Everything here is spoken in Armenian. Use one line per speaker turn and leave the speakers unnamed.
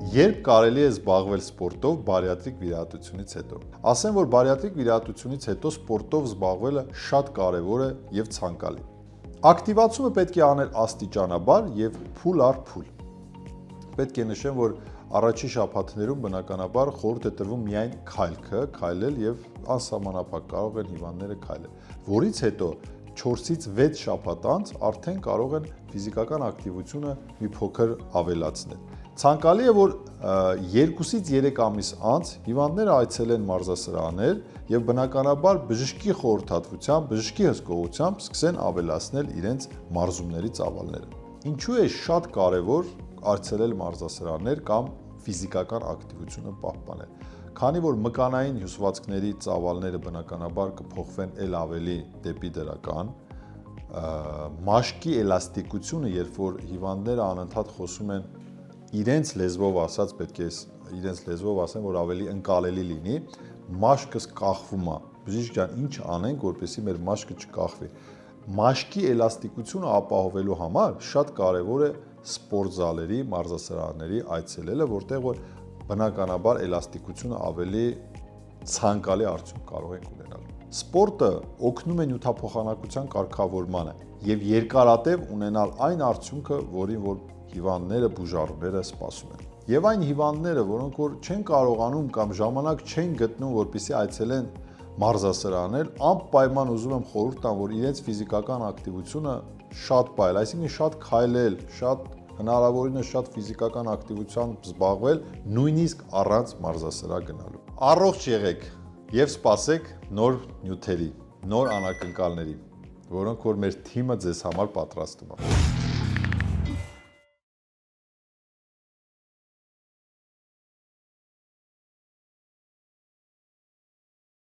Երբ կարելի է զբաղվել սպորտով բարիատրիկ վիրահատությունից հետո։ Ասեմ, որ բարիատրիկ վիրահատությունից հետո սպորտով զբաղվելը շատ կարևոր է եւ ցանկալի։ Ակտիվացումը պետք է անել աստիճանաբար եւ փուլ առ փուլ։ Պետք է նշեմ, որ առաջին շաբաթներում բնականաբար խորհուրդ է տրվում միայն քայլել եւ անսահմանափակ կարող են հիվանդները քայլել, որից հետո 4-ից 6 շաբաթ անց արդեն կարող են ֆիզիկական ակտիվությունը մի փոքր ավելացնել։ Ցանկալի է, որ 2-ից 3 ամիս անց հիվանդները այցելեն մարզասրահներ եւ բնականաբար բժշկի խորհրդատվությամբ, բժշկի հսկողությամբ սկսեն ավելացնել իրենց մարզումների ծավալները։ Ինչու է շատ կարևոր այցելել մարզասրահներ կամ ֆիզիկական ակտիվությունը պահպանել։ Քանի որ մկանային հյուսվածքների ծավալները բնականաբար կփոխվեն ել ավելի դեպի դրական, մաշկի էլաստիկությունը, երբ որ հիվանդները անընդհատ խոսում են իրենց լեզվով ասած, պետք է իրենց լեզվով ասեն, որ ավելի ընկալելի լինի, մաշկս կախվում է։ Բժիշկ ջան, ինչ անենք, որպեսզի մեր մաշկը չկախվի։ Մաշկի էլաստիկությունը ապահովելու համար շատ կարևոր է սպորտզալերի, մարզասրահների այցելելը, որտեղ որ բնականաբար էլաստիկությունը ավելի ցանկալի արդյունք կարող ենք ունենալ։ Սպորտը օգնում է նյութափոխանակության կարգավորմանը եւ երկարատև ունենալ այն արդյունքը, որին որ հիվանդները, բուժառուները սպասում են։ Եվ այն հիվանդները, որոնք որ չեն կարողանում կամ ժամանակ չեն գտնում, որպեսզի այցելեն մարզասրահներ, անպայման ուզում եմ խորհուրդ տամ, որ իրենց ֆիզիկական ակտիվությունը շատ պահել, այսինքն շատ քայլել, շատ հնարավորինս շատ ֆիզիկական ակտիվությամբ զբաղվել, նույնիսկ առանց մարզասրահ գնալու։ Առողջ եղեք եւ սպասեք նոր նյութերի, նոր անակնկալների, որոնք որ մեր թիմը ձեզ համար պատրաստում է։